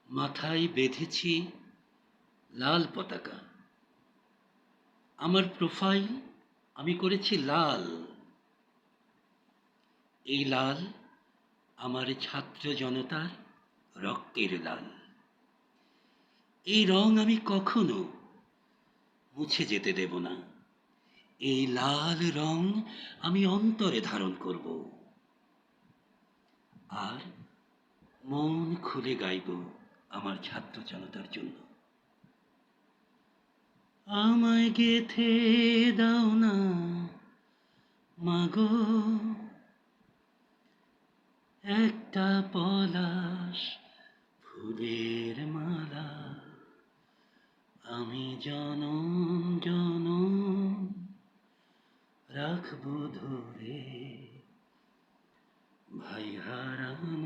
মাথায় বেঁধেছি লাল পতাকা। আমার প্রোফাইল আমি করেছি লাল। এই লাল আমার ছাত্র জনতার রক্তের লাল। এই রং আমি কখনো মুছে যেতে দেব না। এই লাল রং আমি অন্তরে ধারণ করব, আর মন খুলে গাইব আমার ছাত্র জনতার জন্য। আমায় গেথে দাও না মাগো একটা পলাশ ফুলের মালা। আমি জনম জনম রাখবো ধরে ভাই হারানো